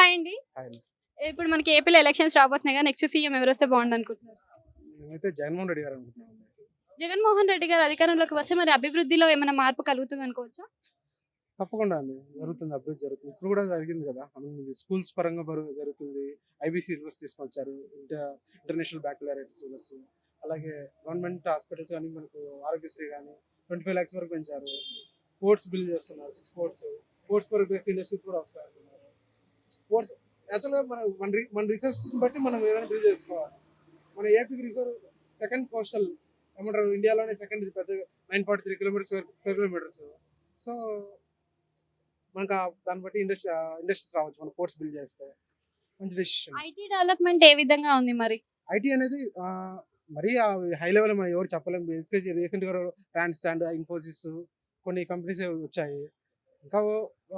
Hi అండి. ఆయన ఇప్పుడు మనకి ఏపీలో ఎలక్షన్స్ రాబోతున్నాయి కదా, నెక్స్ట్ సీఎం ఎవరొస్తే బాగుందనుకుంటున్నారు? మేమైతే జగన్మోహన్ రెడ్డి గారు అనుకుంటున్నాం. జగన్మోహన్ రెడ్డి గారు అధికారంలోకి వస్తే మరి అభివృద్ధిలో ఏమైనా మార్పు కలుగుతుంది అనుకోవచ్చా? తప్పకుండా అండి జరుగుతుంది, అభివృద్ధి జరుగుతుంది. ఇప్పుడు కూడా జరిగింది కదా, స్కూల్స్ పరంగా జరుగుతుంది. ఐబీసీ రివర్స్ తీసుకొచ్చారు, ఇంటర్నేషనల్ బ్యాక్లారెట్ సిలబస్. అలాగే గవర్నమెంట్ హాస్పిటల్స్ కానీ మనకు ఆరోగ్యశ్రీ కానీ 25 lakhs వరకు పెంచారు. స్పోర్ట్స్ బిల్ చేస్తున్నారు, 6 స్పోర్ట్స్ పర్ బేస్డ్ ఇండస్ట్రీస్ కూడా వస్తాయి. స్పోర్ట్స్ యాక్చువల్గా మన రిసోర్సెస్ బట్టి మనం ఏదైనా బిల్ చేసుకోవాలి. మన ఏపీకి రిసోర్స్ సెకండ్ కోస్టల్ ఏమంటారు, ఇండియాలోనే సెకండ్ ఇది పెద్ద 943 km/km. సో మనకు దాన్ని బట్టి ఇండస్ట్రీస్ రావచ్చు, మనం పోర్ట్స్ బిల్డ్ చేస్తే మంచి డెసిషన్. ఐటీ డెవలప్మెంట్ ఏ విధంగా ఉంది మరి? ఐటీ అనేది మరీ హై లెవెల్ మనం ఎవరు చెప్పలేము. బేసిక్గా రీసెంట్గా ట్రాన్స్ స్టాండ్, ఇన్ఫోసిస్ కొన్ని కంపెనీస్ వచ్చాయి. ఇంకా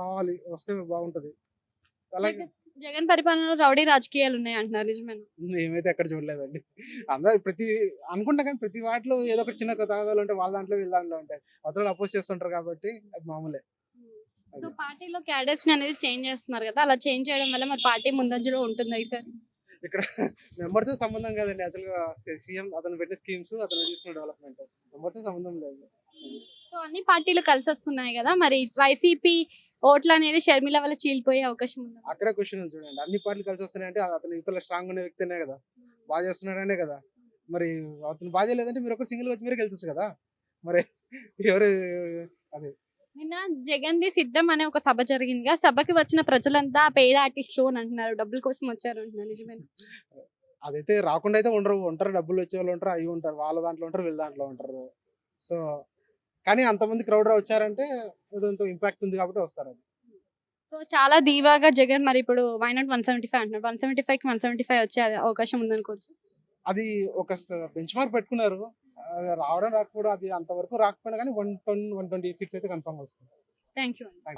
రావాలి, వస్తే బాగుంటుంది. అలాగే జగన్ పరిపాలనలో రౌడీ రాజకీయాలు ఉన్నాయి అంటున్నారు, నిజమేనా? ఏమైతే ఎక్కడ చూడలేదండి. అందరూ అనుకుంటా కానీ ప్రతి వాటిలో ఏదో ఒక చిన్న తగాదాలు ఉంటాయి, వాళ్ళ దాంట్లో వీళ్ళ దాంట్లో ఉంటాయి. అవతల అపోజ్ చేస్తుంటారు కాబట్టి అది మామూలే. సో పార్టీలో క్యాడర్స్ అనేది చేంజ్ చేస్తున్నారు కదా, అలా చేంజ్ చేయడం వల్ల మరి పార్టీ ముందంజలో ఉంటుందా సార్? ఇక్కడ మెంబర్తో సంబంధం కాదండి. యాక్చువల్గా సీఎం అతను పెట్టిన స్కీమ్స్, అతను తీసుకున్న డెవలప్మెంట్, మెంబర్తో సంబంధం లేదు. సో అన్ని పార్టీలు కలిసి వస్తున్నాయి కదా, మరి వైసీపీ ఓట్లు అనేది షర్మిల వల్ల చీలిపోయే అవకాశం ఉంది. అక్కడే క్వశ్చన్ ఉంది చూడండి. అన్ని పార్టీలు కలిసి వస్తున్నాయంటే అతను యువతలో స్ట్రాంగ్ ఉన్న వ్యక్తినే కదా, బాగా చేస్తున్నాడనే కదా. మరి అతను బాగా చేయలేదంటే మీరు ఒక సింగిల్ వచ్చి మీరే గెలిచొచ్చు కదా. మరి ఎవరు అది నిన్న జగన్ ది సిద్ధం అనే ఒక సభ జరిగింది కదా, సభకి వచ్చిన ప్రజలంతా పెయిడ్ ఆర్టిస్టులు అని అంటున్నారు, డబ్బుల కోసం వచ్చారు అంటున్నారు, నిజమేనా? అదైతే రాకుండా అయితే ఉంటారు, డబ్బులు వచ్చే వాళ్ళు ఉంటారు, అవి ఉంటారు, వాళ్ళ దాంట్లో ఉంటారు, వీళ్ళ దాంట్లో ఉంటారు. సో కానీ అంతమంది క్రౌడ్ వచ్చారంటే ఎంతో ఇంపాక్ట్ ఉంది కాబట్టి వస్తారు. అది సో చాలా ధీమాగా జగన్ మరి ఇప్పుడు వైనాట్ 175 అంటున్నారు, 175కి 175 వచ్చే అవకాశం ఉందనుకోవచ్చు. అది ఒక బెంచ్ మార్క్ పెట్టుకున్నారు. అది రావడం రాకపోవడం అది అంతవరకు రాకపోయినా కానీ 110-120 సీట్స్ అయితే కన్ఫర్మ్ వస్తుంది. Thank you.